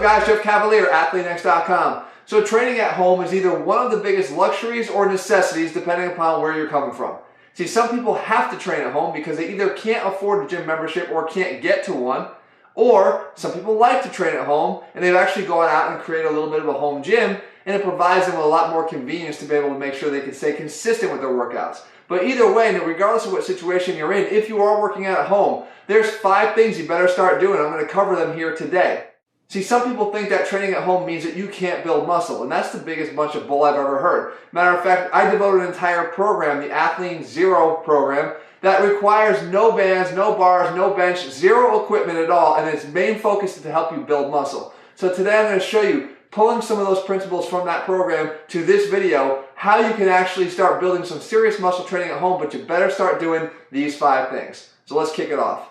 guys? Jeff Cavalier, athlean-x.com. So training at home is either one of the biggest luxuries or necessities depending upon where you're coming from. See, some people have to train at home because they either can't afford a gym membership or can't get to one, or some people like to train at home and they've actually gone out and created a little bit of a home gym, and it provides them with a lot more convenience to be able to make sure they can stay consistent with their workouts. But either way, regardless of what situation you're in, if you are working out at home, there's 5 things you better start doing. I'm going to cover them here today. See, some people think that training at home means that you can't build muscle, and that's the biggest bunch of bull I've ever heard. Matter of fact, I devoted an entire program, the Athlean-Zero program, that requires no bands, no bars, no bench, zero equipment at all, and its main focus is to help you build muscle. So today I'm going to show you, pulling some of those principles from that program to this video, how you can actually start building some serious muscle training at home, but you better start doing these 5 things. So let's kick it off.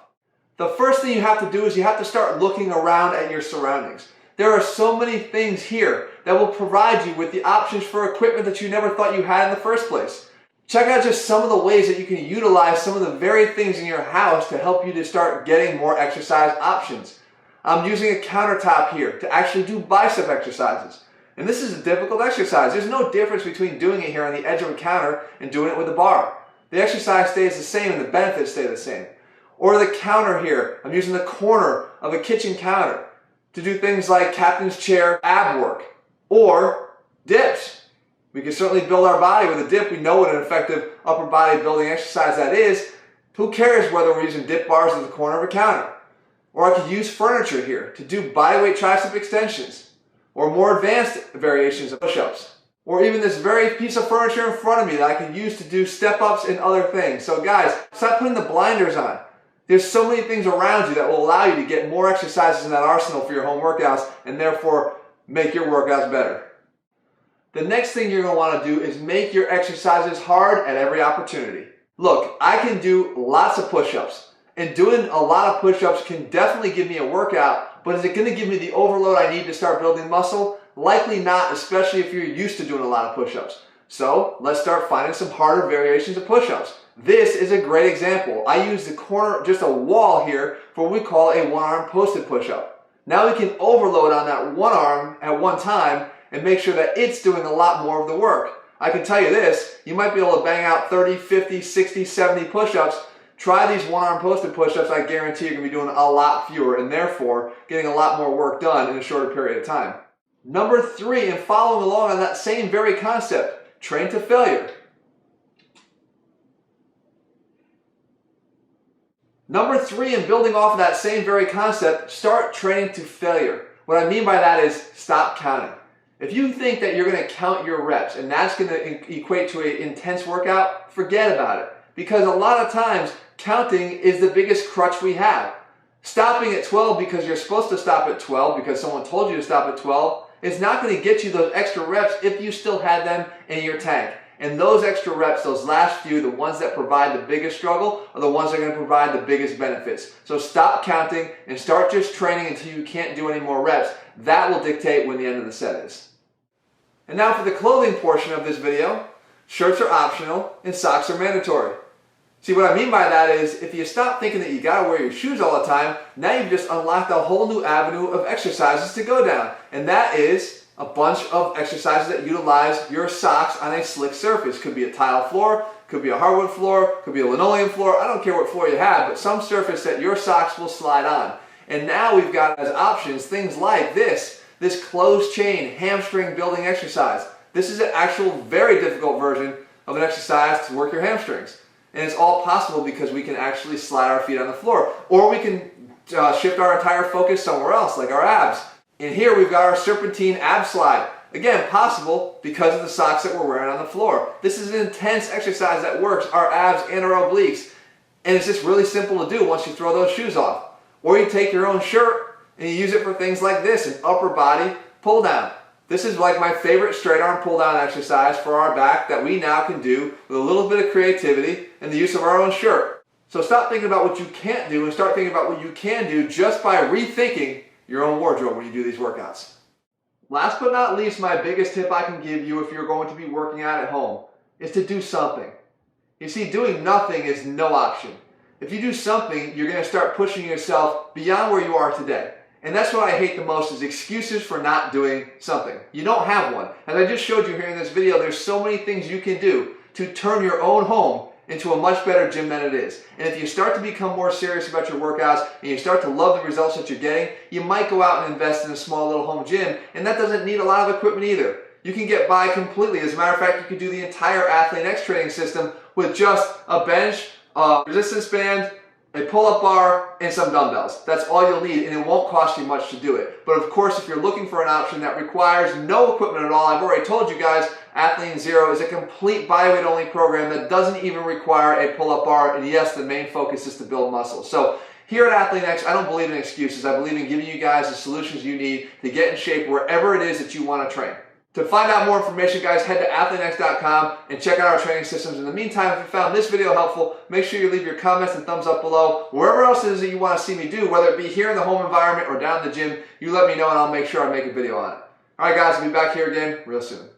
The first thing you have to do is you have to start looking around at your surroundings. There are so many things here that will provide you with the options for equipment that you never thought you had in the first place. Check out just some of the ways that you can utilize some of the very things in your house to help you to start getting more exercise options. I'm using a countertop here to actually do bicep exercises. And this is a difficult exercise. There's no difference between doing it here on the edge of a counter and doing it with a bar. The exercise stays the same and the benefits stay the same. Or the counter here, I'm using the corner of a kitchen counter to do things like captain's chair ab work or dips. We can certainly build our body with a dip. We know what an effective upper body building exercise that is. Who cares whether we're using dip bars at the corner of a counter? Or I could use furniture here to do bodyweight tricep extensions or more advanced variations of push-ups. Or even this very piece of furniture in front of me that I can use to do step-ups and other things. So guys, stop putting the blinders on. There's so many things around you that will allow you to get more exercises in that arsenal for your home workouts and therefore make your workouts better. The next thing you're going to want to do is make your exercises hard at every opportunity. Look, I can do lots of push-ups, and doing a lot of push-ups can definitely give me a workout, but is it going to give me the overload I need to start building muscle? Likely not, especially if you're used to doing a lot of push-ups. So let's start finding some harder variations of push-ups. This is a great example. I use the corner, just a wall here, for what we call a one-arm posted push-up. Now we can overload on that one arm at one time and make sure that it's doing a lot more of the work. I can tell you this, you might be able to bang out 30, 50, 60, 70 push-ups. Try these one-arm posted push-ups, I guarantee you're going to be doing a lot fewer and therefore getting a lot more work done in a shorter period of time. Number 3, and following along on that same very concept, train to failure. Number 3, and building off of that same very concept, start training to failure. What I mean by that is stop counting. If you think that you're going to count your reps and that's going to equate to an intense workout, forget about it. Because a lot of times, counting is the biggest crutch we have. Stopping at 12 because you're supposed to stop at 12 because someone told you to stop at 12 is not going to get you those extra reps if you still had them in your tank. And those extra reps, those last few, the ones that provide the biggest struggle, are the ones that are going to provide the biggest benefits. So stop counting and start just training until you can't do any more reps. That will dictate when the end of the set is. And now for the clothing portion of this video, shirts are optional and socks are mandatory. See, what I mean by that is, if you stop thinking that you gotta wear your shoes all the time, now you've just unlocked a whole new avenue of exercises to go down. And that is a bunch of exercises that utilize your socks on a slick surface. Could be a tile floor, could be a hardwood floor, could be a linoleum floor. I don't care what floor you have, but some surface that your socks will slide on. And now we've got as options things like this closed chain hamstring building exercise. This is an actual very difficult version of an exercise to work your hamstrings. And it's all possible because we can actually slide our feet on the floor. Or we can shift our entire focus somewhere else, like our abs. And here we've got our serpentine ab slide. Again, possible because of the socks that we're wearing on the floor. This is an intense exercise that works our abs and our obliques. And it's just really simple to do once you throw those shoes off. Or you take your own shirt and you use it for things like this, an upper body pull down. This is like my favorite straight arm pull down exercise for our back that we now can do with a little bit of creativity and the use of our own shirt. So stop thinking about what you can't do and start thinking about what you can do just by rethinking your own wardrobe when you do these workouts. Last but not least, my biggest tip I can give you if you're going to be working out at home is to do something. You see, doing nothing is no option. If you do something, you're going to start pushing yourself beyond where you are today. And that's what I hate the most, is excuses for not doing something. You don't have one. As I just showed you here in this video, there's so many things you can do to turn your own home into a much better gym than it is. And if you start to become more serious about your workouts and you start to love the results that you're getting, you might go out and invest in a small little home gym, and that doesn't need a lot of equipment either. You can get by completely. As a matter of fact, you could do the entire athlean-x training system with just a bench, a resistance band, a pull-up bar, and some dumbbells. That's all you'll need, and it won't cost you much to do it. But of course, if you're looking for an option that requires no equipment at all, I've already told you guys, Athlean Zero is a complete bodyweight only program that doesn't even require a pull-up bar, and yes, the main focus is to build muscle. So here at athlean-x, I don't believe in excuses. I believe in giving you guys the solutions you need to get in shape wherever it is that you want to train. To find out more information, guys, head to athlean-x.com and check out our training systems. In the meantime, if you found this video helpful, make sure you leave your comments and thumbs up below. Wherever else it is that you want to see me do, whether it be here in the home environment or down in the gym, you let me know and I'll make sure I make a video on it. All right, guys, I'll be back here again real soon.